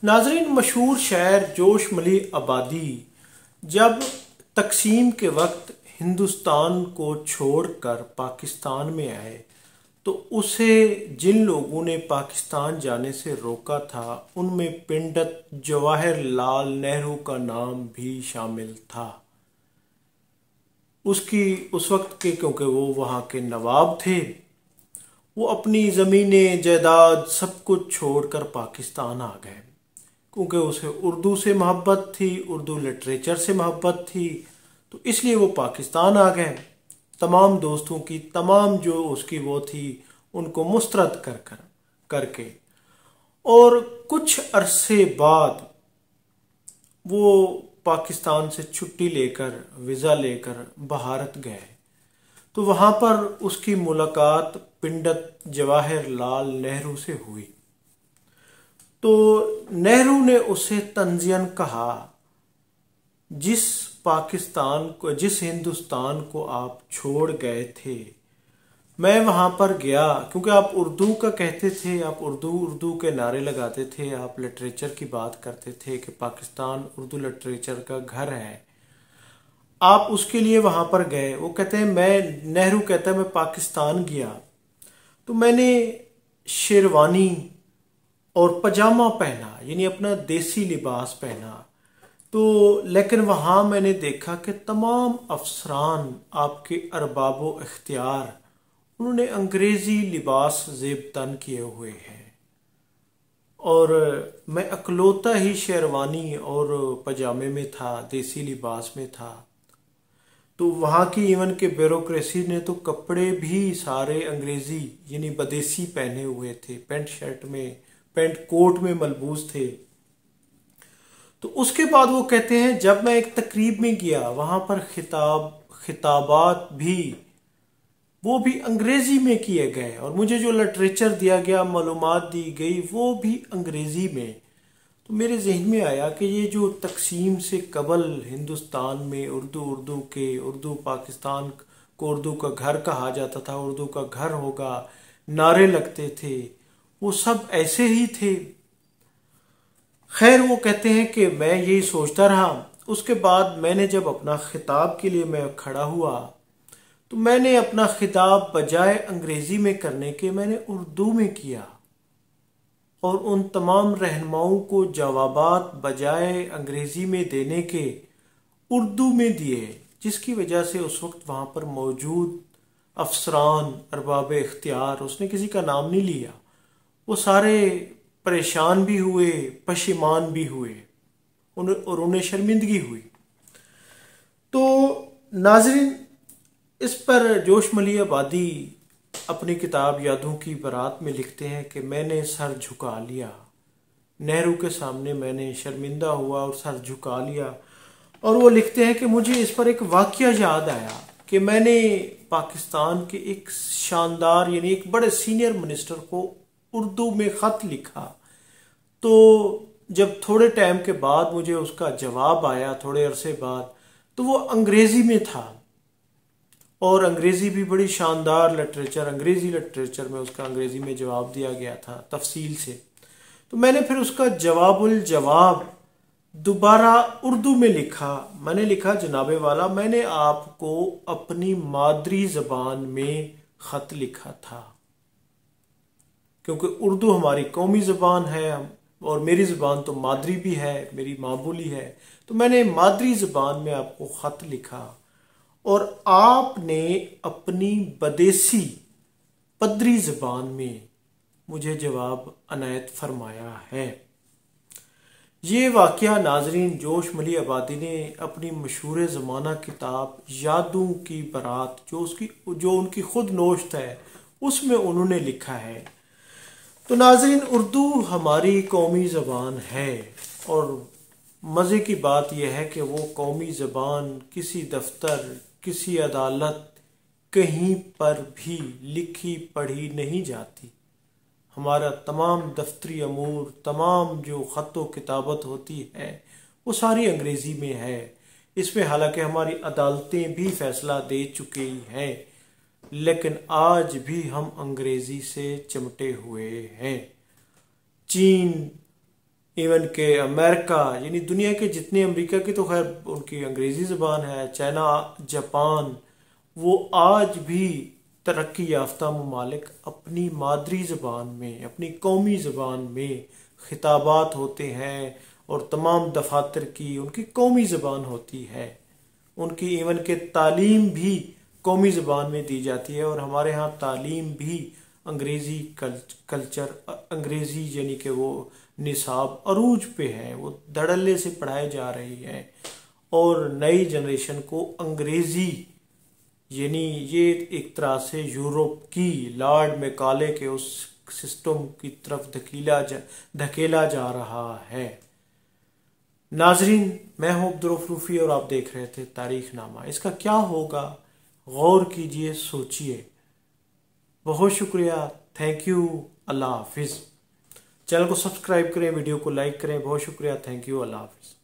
नाजरीन, मशहूर शायर जोश मली आबादी जब तकसीम के वक्त हिंदुस्तान को छोड़कर पाकिस्तान में आए तो उसे जिन लोगों ने पाकिस्तान जाने से रोका था उनमें पंडित जवाहरलाल नेहरू का नाम भी शामिल था। उसकी उस वक्त के, क्योंकि वो वहाँ के नवाब थे, वो अपनी ज़मीनें जायदाद सब कुछ छोड़कर पाकिस्तान आ गए क्योंकि उसे उर्दू से मोहब्बत थी, उर्दू लिटरेचर से मोहब्बत थी, तो इसलिए वो पाकिस्तान आ गए। तमाम दोस्तों की तमाम जो उसकी वो थी उनको मुस्तरद करके और कुछ अरसे बाद वो पाकिस्तान से छुट्टी लेकर वीज़ा लेकर भारत गए। तो वहाँ पर उसकी मुलाकात पंडित जवाहरलाल नेहरू से हुई। तो नेहरू ने उसे तंज़ियन कहा, जिस पाकिस्तान को, जिस हिंदुस्तान को आप छोड़ गए थे, मैं वहाँ पर गया क्योंकि आप उर्दू का कहते थे, आप उर्दू उर्दू के नारे लगाते थे, आप लिटरेचर की बात करते थे कि पाकिस्तान उर्दू लिटरेचर का घर है। आप उसके लिए वहाँ पर गए। वो कहते हैं, नेहरू कहता है मैं पाकिस्तान गया तो मैंने शेरवानी और पजामा पहना, यानी अपना देसी लिबास पहना। तो लेकिन वहाँ मैंने देखा कि तमाम अफसरान, आपके अरबाबो इख्तियार, उन्होंने अंग्रेजी लिबास ज़ेब तन किए हुए हैं और मैं अकलौता ही शेरवानी और पजामे में था, देसी लिबास में था। तो वहाँ की इवन के ब्यूरोक्रेसी ने तो कपड़े भी सारे अंग्रेजी यानी बदेसी पहने हुए थे, पैंट शर्ट में, पैंट कोट में मलबूस थे। तो उसके बाद वो कहते हैं, जब मैं एक तकरीब में गया वहाँ पर खिताबात भी वो भी अंग्रेजी में किए गए और मुझे जो लिटरेचर दिया गया, मालूमात दी गई, वो भी अंग्रेजी में। तो मेरे जहन में आया कि ये जो तकसीम से कबल हिंदुस्तान में उर्दू पाकिस्तान को उर्दू का घर कहा जाता था, उर्दू का घर होगा, नारे लगते थे, वो सब ऐसे ही थे। खैर, वो कहते हैं कि मैं यही सोचता रहा। उसके बाद मैंने जब अपना खिताब के लिए मैं खड़ा हुआ तो मैंने अपना खिताब बजाय अंग्रेजी में करने के मैंने उर्दू में किया और उन तमाम रहनुमाओं को जवाबात बजाय अंग्रेजी में देने के उर्दू में दिए, जिसकी वजह से उस वक्त वहाँ पर मौजूद अफसरान, अरबाब इख्तियार, उसने किसी का नाम नहीं लिया, वो सारे परेशान भी हुए, पशिमान भी हुए और उन्हें शर्मिंदगी हुई। तो नाजरीन, इस पर जोश मली आबादी अपनी किताब यादों की बारात में लिखते हैं कि मैंने सर झुका लिया, नेहरू के सामने मैंने शर्मिंदा हुआ और सर झुका लिया। और वो लिखते हैं कि मुझे इस पर एक वाकया याद आया कि मैंने पाकिस्तान के एक शानदार यानी एक बड़े सीनियर मिनिस्टर को उर्दू में ख़त लिखा। तो जब थोड़े टाइम के बाद मुझे उसका जवाब आया, थोड़े अरसे बाद, तो वो अंग्रेज़ी में था और अंग्रेज़ी भी बड़ी शानदार लिटरेचर, अंग्रेज़ी लिटरेचर में उसका अंग्रेज़ी में जवाब दिया गया था तफसील से। तो मैंने फिर उसका जवाबुल जवाब दोबारा उर्दू में लिखा। मैंने लिखा, जनाबे वाला, मैंने आपको अपनी मादरी ज़बान में ख़त लिखा था क्योंकि उर्दू हमारी कौमी ज़बान है और मेरी ज़बान तो मादरी भी है, मेरी माँ बोली है। तो मैंने मादरी ज़बान में आपको ख़त लिखा और आपने अपनी बदेसी पदरी ज़बान में मुझे जवाब अनायत फरमाया है। ये वाक़या नाजरीन जोश मली आबादी ने अपनी मशहूर ज़माना किताब यादों की बारात, जो उनकी खुद नोश्त है, उसमें उन्होंने लिखा है। तो नाजरीन, उर्दू हमारी कौमी ज़बान है और मज़े की बात यह है कि वो कौमी ज़बान किसी दफ्तर, किसी अदालत, कहीं पर भी लिखी पढ़ी नहीं जाती। हमारा तमाम दफ्तरी अमूर, तमाम जो ख़त किताबत होती है, वो सारी अंग्रेज़ी में है। इसमें हालांकि हमारी अदालतें भी फैसला दे चुकी हैं, लेकिन आज भी हम अंग्रेज़ी से चिमटे हुए हैं। चीन, इवन के अमेरिका, यानी दुनिया के जितने, अमेरिका की तो खैर उनकी अंग्रेजी ज़बान है, चाइना, जापान, वो आज भी तरक्की याफ्ता ममालिक अपनी मादरी ज़बान में, अपनी कौमी ज़बान में खिताबात होते हैं और तमाम दफातर की उनकी कौमी ज़बान होती है। उनकी इवन के तालीम भी कौमी ज़बान में दी जाती है और हमारे यहाँ तालीम भी अंग्रेज़ी कल्चर, अंग्रेज़ी यानी कि वो निसाब अरूज पे है, वो धड़ल्ले से पढ़ाई जा रही है और नई जनरेशन को अंग्रेज़ी, यानी ये एक तरह से यूरोप की लॉर्ड मैकाले के उस सिस्टम की तरफ धकेला जा रहा है। नाजरीन, मैं हूं अब्दुर्रऊफ रूफी और आप देख रहे थे तारीख नामा। इसका क्या होगा, गौर कीजिए, सोचिए। बहुत शुक्रिया, थैंक यू, अल्लाह हाफिज़। चैनल को सब्सक्राइब करें, वीडियो को लाइक करें। बहुत शुक्रिया, थैंक यू, अल्लाह हाफिज़।